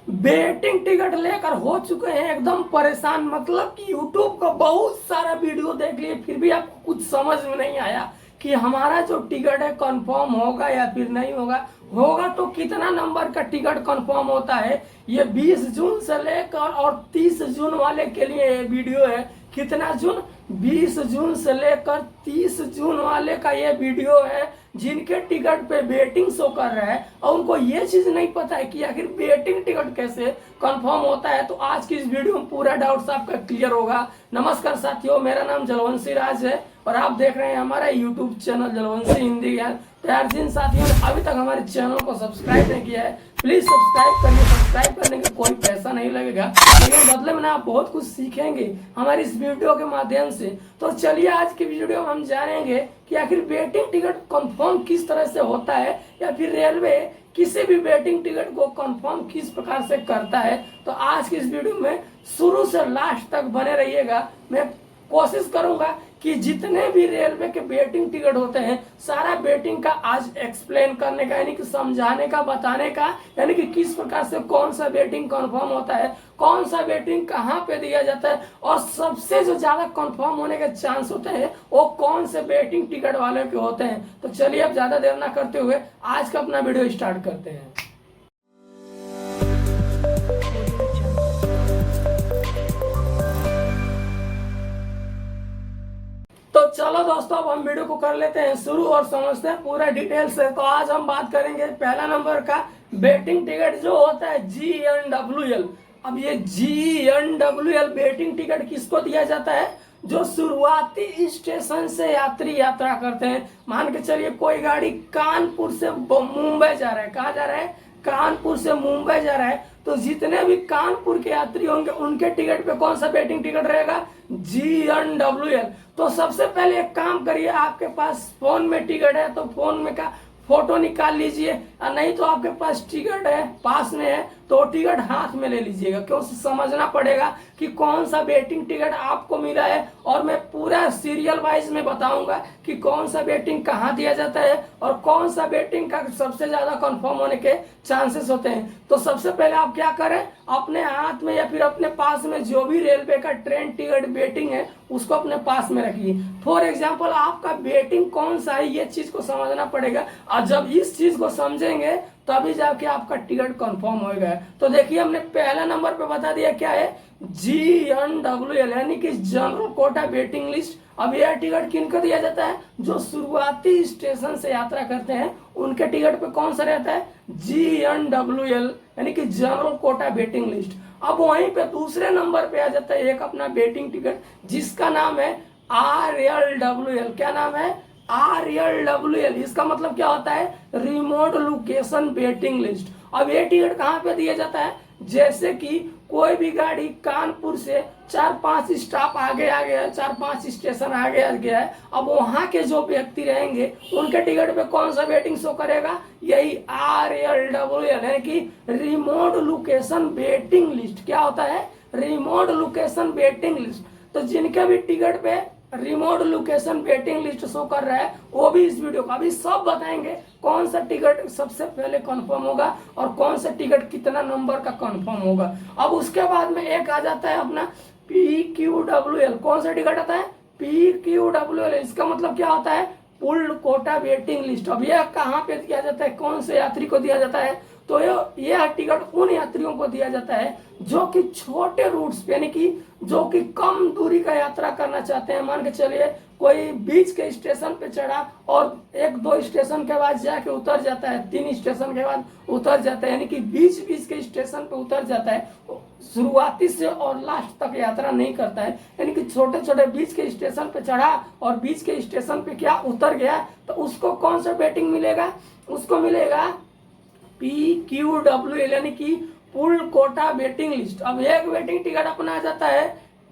Betting ticket लेकर हो चुके हैं एकदम परेशान। मतलब कि यूट्यूब का बहुत सारा वीडियो देख लिए फिर भी आपको कुछ समझ में नहीं आया कि हमारा जो टिकट है कंफर्म होगा या फिर नहीं होगा। होगा तो कितना नंबर का टिकट कंफर्म होता है, ये 20 जून से लेकर और 30 जून वाले के लिए ये वीडियो है। कितना जून? 20 जून से लेकर 30 जून वाले का ये वीडियो है, जिनके टिकट पे वेटिंग शो कर रहा है और उनको ये चीज नहीं पता है कि आखिर वेटिंग टिकट कैसे कंफर्म होता है। तो आज की इस वीडियो में पूरा डाउट्स आपका क्लियर होगा। नमस्कार साथियों, मेरा नाम जलवंशी राज है और आप देख रहे हैं हमारा यूट्यूब चैनल जलवंशी हिंदी ज्ञान। तो यार जिन साथियों ने अभी तक हमारे चैनल को सब्सक्राइब नहीं किया है प्लीज सब्सक्राइब करिए। सब्सक्राइब करने का कोई पैसा नहीं लगेगा, लेकिन बदले में ना आप बहुत कुछ सीखेंगे हमारी इस वीडियो के माध्यम से। तो चलिए आज की वीडियो में हम जानेंगे कि आखिर वेटिंग टिकट कंफर्म किस तरह से होता है या फिर रेलवे किसी भी वेटिंग टिकट को कंफर्म किस प्रकार से करता है। तो आज की इस वीडियो में शुरू से लास्ट तक बने रहिएगा। मैं कोशिश करूंगा कि जितने भी रेलवे के वेटिंग टिकट होते हैं सारा वेटिंग का आज एक्सप्लेन करने का, यानी कि समझाने का, बताने का, यानी कि किस प्रकार से कौन सा वेटिंग कंफर्म होता है, कौन सा वेटिंग कहाँ पे दिया जाता है और सबसे जो ज्यादा कंफर्म होने के चांस होते हैं वो कौन से वेटिंग टिकट वाले के होते हैं। तो चलिए अब ज्यादा देर ना करते हुए आज का अपना वीडियो स्टार्ट करते हैं। तो चलो दोस्तों अब हम वीडियो को कर लेते हैं शुरू और समझते हैं पूरा डिटेल से। तो आज हम बात करेंगे पहला नंबर का वेटिंग टिकट जो होता है GNWL। अब ये GNWL वेटिंग टिकट किसको दिया जाता है? जो शुरुआती स्टेशन से यात्री यात्रा करते हैं। मान के चलिए कोई गाड़ी कानपुर से मुंबई जा रहा है। कहाँ जा रहा है? कानपुर से मुंबई जा रहा है। तो जितने भी कानपुर के यात्री होंगे उनके टिकट पे कौन सा वेटिंग टिकट रहेगा? GNWL। तो सबसे पहले एक काम करिए, आपके पास फोन में टिकट है तो फोन में का फोटो निकाल लीजिए, और नहीं तो आपके पास टिकट है पास में है तो टिकट हाथ में ले लीजिएगा। क्यों? समझना पड़ेगा कि कौन सा वेटिंग टिकट आपको मिला है और मैं पूरा सीरियल वाइज में बताऊंगा कि कौन सा वेटिंग कहाँ दिया जाता है और कौन सा वेटिंग का सबसे ज्यादा कंफर्म होने के चांसेस होते हैं। तो सबसे पहले आप क्या करें, अपने हाथ में या फिर अपने पास में जो भी रेलवे का ट्रेन टिकट वेटिंग है उसको अपने पास में रखिए। फॉर एग्जाम्पल आपका वेटिंग कौन सा है ये चीज को समझना पड़ेगा, और जब इस चीज को समझेंगे तभी जाके आपका टिकट कंफर्म होगा। तो देखिए हमने पहला नंबर पे बता दिया क्या है, GNWL यानी कि जनरल कोटा वेटिंग लिस्ट। अब यह टिकट किनको दिया जाता है? जो शुरुआती स्टेशन से यात्रा करते हैं उनके टिकट पे कौन सा रहता है? GNWL यानी कि जनरल कोटा वेटिंग लिस्ट। अब वहीं पे दूसरे नंबर पे आ जाता है एक अपना वेटिंग टिकट जिसका नाम है RLWL। क्या नाम है? RLWL। इसका मतलब क्या होता है? Remote location waiting list. अब ये टिकट कहाँ पे दिया जाता है? जैसे कि कोई भी गाड़ी कानपुर से 4-5 स्टॉप आगे आ गया, 4-5 स्टेशन आगे आ गया है, अब वहां के जो व्यक्ति रहेंगे उनके टिकट पे कौन सा वेटिंग शो करेगा? यही RLWL यानी कि रिमोट लोकेशन वेटिंग लिस्ट। क्या होता है? Remote location waiting list. तो जिनके भी टिकट पे remote location waiting list show कर रहा है वो भी इस वीडियो का अभी सब बताएंगे कौन सा टिकट सबसे पहले कंफर्म होगा और कौन सा टिकट कितना नंबर का कंफर्म होगा। अब उसके बाद में एक आ जाता है अपना PQWL। कौन सा टिकट आता है? PQWL। इसका मतलब क्या होता है? Pulled quota waiting list. अब यह कहाँ पे दिया जाता है, कौन से यात्री को दिया जाता है? तो यह टिकट उन यात्रियों को दिया जाता है जो कि छोटे रूट्स पे यानी कि जो कि कम दूरी का यात्रा करना चाहते हैं। मान के चलिए कोई बीच के स्टेशन पे चढ़ा और 1-2 स्टेशन के बाद जाके उतर जाता है, 3 स्टेशन के बाद उतर जाता है, यानी कि बीच बीच के स्टेशन पे उतर जाता है, शुरुआती से और लास्ट तक यात्रा नहीं करता है, यानी कि छोटे छोटे बीच के स्टेशन पे चढ़ा और बीच के स्टेशन पे क्या उतर गया, तो उसको कौन सा वेटिंग मिलेगा? उसको मिलेगा PQWL यानी कि पुल्ड कोटा वेटिंग लिस्ट। अब एक वेटिंग टिकट अपना आ जाता है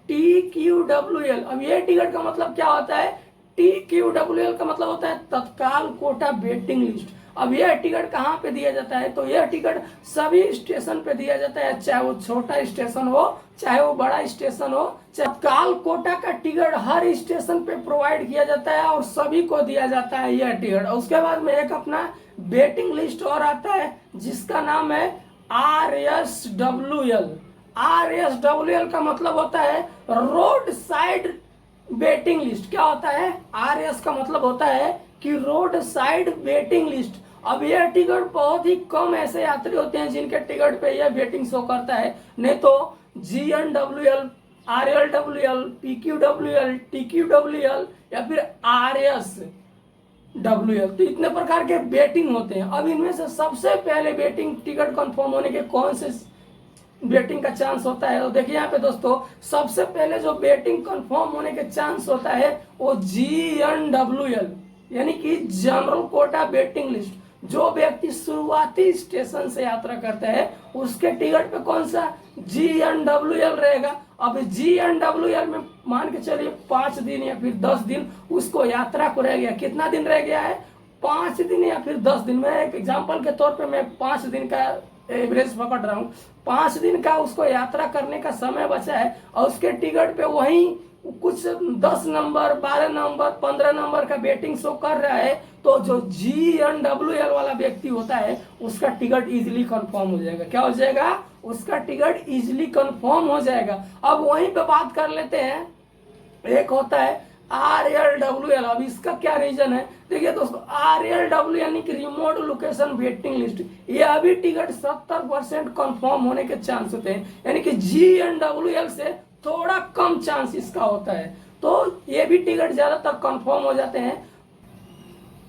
TQWL। अब ये टिकट का मतलब क्या होता है? TQWL का मतलब होता है तत्काल कोटा वेटिंग लिस्ट। अब यह टिकट कहाँ पे दिया जाता है? तो यह टिकट सभी स्टेशन पे दिया जाता है, चाहे वो छोटा स्टेशन हो चाहे वो बड़ा स्टेशन हो। तत्काल कोटा का टिकट हर स्टेशन पे प्रोवाइड किया जाता है और सभी को दिया जाता है यह टिकट। उसके बाद में एक अपना वेटिंग लिस्ट और आता है जिसका नाम है RSWL। RSWL का मतलब होता है रोड साइड वेटिंग लिस्ट। क्या होता है? RS का मतलब होता है कि रोड साइड वेटिंग लिस्ट। अब यह टिकट बहुत ही कम ऐसे यात्री होते हैं जिनके टिकट पे यह वेटिंग शो करता है, नहीं तो GNWL, RLWL, PQWL, TQWL या फिर RSWL, तो इतने प्रकार के वेटिंग होते हैं। अब इनमें से सबसे पहले वेटिंग टिकट कंफर्म होने के कौन से बेटिंग का चांस होता है? तो देखिए यहाँ पे दोस्तों, सबसे पहले जो बेटिंग कंफर्म होने के चांस होता है वो GNWL यानी कि जनरल कोटा बेटिंग लिस्ट। जो व्यक्ति शुरुआती स्टेशन से यात्रा करता है उसके टिकट पे कौन सा GNWL रहेगा। अब GNWL में मान के चलिए 5 दिन या फिर 10 दिन उसको यात्रा को रह गया। कितना दिन रह गया है? 5 दिन या फिर 10 दिन। मैं एक एग्जाम्पल के तौर पे मैं 5 दिन का एवरेज पकड़ रहा हूँ। 5 दिन का उसको यात्रा करने का समय बचा है और उसके टिकट पे वही कुछ 10 नंबर, 12 नंबर, 15 नंबर का वेटिंग शो कर रहा है, तो जो GNWL वाला व्यक्ति होता है उसका टिकट इजीली कंफर्म हो जाएगा। क्या हो जाएगा? उसका टिकट इजीली कंफर्म हो जाएगा। अब वहीं पे बात कर लेते हैं, एक होता है RLWL। अब इसका क्या रीजन है? देखिए दोस्तों, RLW यानी कि रिमोट लोकेशन वेटिंग लिस्ट, ये अभी टिकट 70% कंफर्म होने के चांस होते हैं, यानी कि GNWL से थोड़ा कम चांस इसका होता है, तो ये भी टिकट ज्यादातर कंफर्म हो जाते हैं।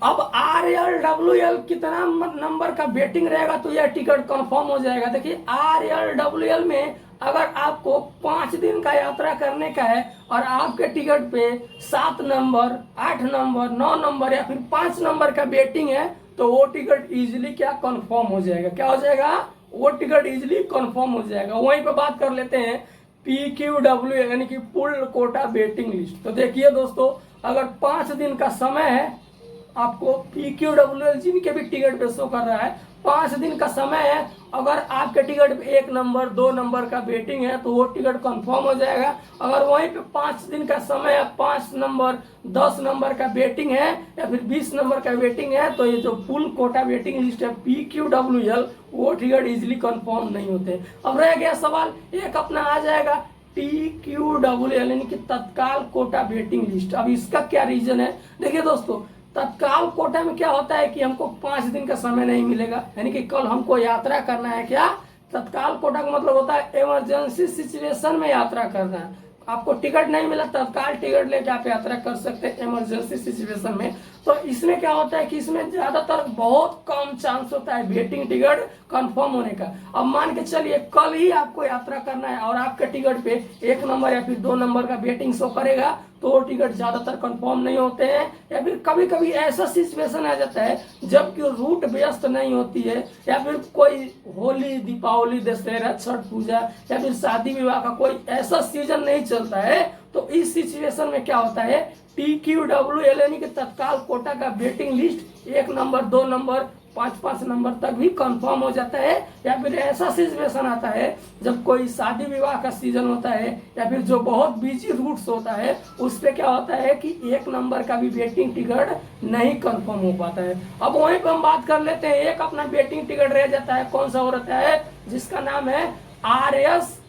अब RLWL कितना नंबर का वेटिंग रहेगा तो यह टिकट कंफर्म हो जाएगा। देखिए RLWL में अगर आपको 5 दिन का यात्रा करने का है और आपके टिकट पे 7 नंबर, 8 नंबर, 9 नंबर या फिर 5 नंबर का वेटिंग है तो वो टिकट इजीली क्या कंफर्म हो जाएगा। क्या हो जाएगा? वो टिकट इजीली कंफर्म हो जाएगा। वहीं पे बात कर लेते हैं PQW यानी कि पुल कोटा वेटिंग लिस्ट। तो देखिए दोस्तों, अगर 5 दिन का समय है आपको, PQWL जिनके भी टिकट पे शो कर रहा है 5 दिन का समय है, अगर आपके टिकट पे 1 नंबर, 2 नंबर का वेटिंग है तो वो टिकट कंफर्म हो जाएगा। अगर वहीं पे 5 दिन का समय है, 5 नंबर, 10 नंबर का वेटिंग है या फिर 20 नंबर का वेटिंग है, तो ये जो फुल कोटा वेटिंग लिस्ट है PQWL, वो टिकट इजिली कंफर्म नहीं होते। अब रह गया सवाल, एक अपना आ जाएगा TQWL यानी कि तत्काल कोटा वेटिंग लिस्ट। अब इसका क्या रीजन है? देखिए दोस्तों, तत्काल कोटा में क्या होता है कि हमको 5 दिन का समय नहीं मिलेगा, यानी कि कल हमको यात्रा करना है। क्या तत्काल कोटा का मतलब होता है? इमरजेंसी सिचुएशन में यात्रा करना है। आपको टिकट नहीं मिला, तत्काल टिकट लेके आप यात्रा कर सकते हैं इमरजेंसी सिचुएशन में। तो इसमें क्या होता है कि इसमें ज्यादातर बहुत कम चांस होता है वेटिंग टिकट कंफर्म होने का। अब मान के चलिए कल ही आपको यात्रा करना है और आपके टिकट पे 1 नंबर या फिर 2 नंबर का वेटिंग शो करेगा, तो वो टिकट ज्यादातर कंफर्म नहीं होते हैं। या फिर कभी कभी ऐसा सिचुएशन आ जाता है जबकि रूट व्यस्त नहीं होती है, या फिर कोई होली, दीपावली, दशहरा, छठ पूजा या फिर शादी विवाह का कोई ऐसा सीजन नहीं चलता है, तो इस सिचुएशन में क्या होता है TQWL यानी कि तत्काल कोटा का waiting list 1 number, 2 number, 5 number तक भी कंफर्म हो जाता है। या फिर ऐसा सिचुएशन आता है जब कोई शादी विवाह का सीजन होता है या फिर जो बहुत बिजी रूट्स होता है उस पे क्या होता है कि 1 नंबर का भी वेटिंग टिकट नहीं कंफर्म हो पाता है। अब वहीं पर हम बात कर लेते हैं, एक अपना वेटिंग टिकट रह जाता है, कौन सा हो रहता है? जिसका नाम है RSWL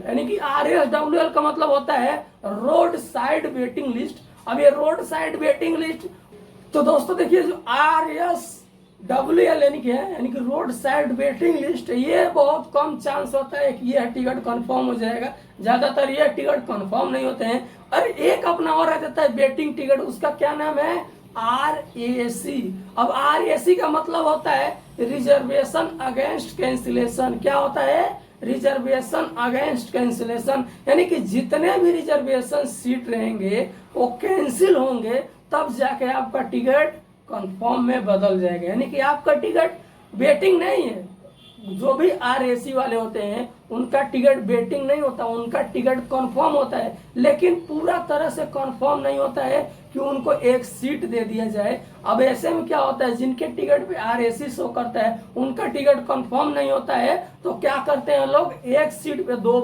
यानी कि RSWL का मतलब होता है रोड साइड वेटिंग लिस्ट। अब ये रोड साइड वेटिंग लिस्ट, तो दोस्तों देखिए जो RSWL यानी कि रोड साइड वेटिंग लिस्ट, ये बहुत कम चांस होता है कि यह टिकट कंफर्म हो जाएगा। ज्यादातर ये टिकट कंफर्म नहीं होते हैं। और एक अपना और रह जाता है वेटिंग टिकट, उसका क्या नाम है? RAC। अब RAC का मतलब होता है रिजर्वेशन अगेंस्ट कैंसिलेशन। क्या होता है? रिजर्वेशन अगेंस्ट कैंसिलेशन, यानी कि जितने भी रिजर्वेशन सीट रहेंगे वो कैंसिल होंगे तब जाके आपका टिकट कंफर्म में बदल जाएगा। यानी कि आपका टिकट वेटिंग नहीं है। जो भी RAC वाले होते हैं उनका टिकट वेटिंग नहीं होता, उनका टिकट कंफर्म होता है, लेकिन पूरा तरह से कंफर्म नहीं होता है कि उनको एक सीट दे दिया जाए। अब ऐसे में क्या होता है, जिनके टिकट पे RAC शो करता है उनका टिकट कंफर्म नहीं होता है, तो क्या करते हैं लोग, एक सीट पे दो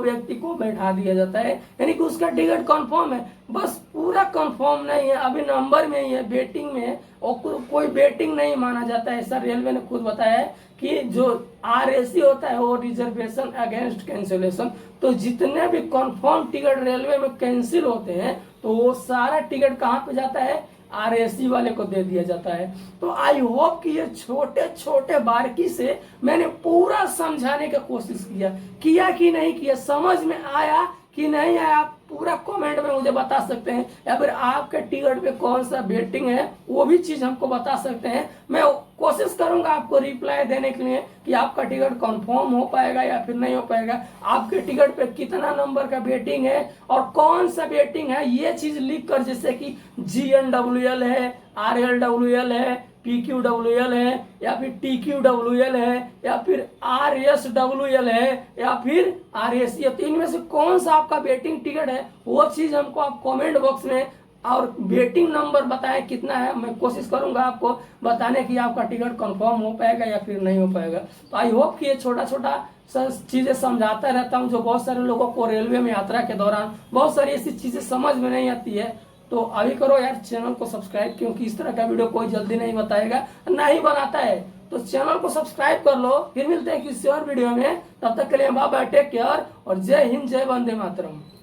व्यक्ति को बैठा दिया जाता है, यानी कि उसका टिकट कंफर्म है, बस पूरा कंफर्म नहीं है, अभी नंबर में ही है, वेटिंग में है, और कोई वेटिंग नहीं माना जाता है। ऐसा रेलवे ने खुद बताया है कि जो RAC होता है वो रिजर्वेशन अगेंस्ट कैंसिलेशन, तो जितने भी कंफर्म टिकट रेलवे में कैंसिल होते हैं तो वो सारा टिकट कहाँ पे जाता है, RAC वाले को दे दिया जाता है। तो आई होप कि ये छोटे छोटे बारीकी से मैंने पूरा समझाने की कोशिश किया कि नहीं किया, समझ में आया कि नहीं आया, आप पूरा कमेंट में मुझे बता सकते हैं, या फिर आपके टिकट पे कौन सा वेटिंग है वो भी चीज हमको बता सकते हैं। मैं कोशिश करूंगा आपको रिप्लाई देने के लिए कि आपका टिकट कंफर्म हो पाएगा या फिर नहीं हो पाएगा, आपके टिकट पे कितना नंबर का वेटिंग है और कौन सा वेटिंग है, ये चीज लिख कर, जैसे कि GNWL है, RLWL है, PQWL है, या फिर TQWL है, या फिर RSWL है, या फिर RAC है, तो इनमें से कौन सा आपका वेटिंग टिकट है वो चीज हमको आप कमेंट बॉक्स में, और वेटिंग नंबर बताएं कितना है, मैं कोशिश करूंगा आपको बताने की आपका टिकट कंफर्म हो पाएगा या फिर नहीं हो पाएगा। तो आई होप कि ये छोटा छोटा चीजें समझाता रहता हूँ, जो बहुत सारे लोगों को रेलवे में यात्रा के दौरान बहुत सारी ऐसी चीजें समझ में नहीं आती है। तो अभी करो यार चैनल को सब्सक्राइब, क्योंकि इस तरह का वीडियो कोई जल्दी नहीं बताएगा, ना ही बनाता है, तो चैनल को सब्सक्राइब कर लो। फिर मिलते हैं किसी और वीडियो में, तब तक के लिए बाय बाय, टेक केयर, और जय हिंद, जय वंदे मातरम।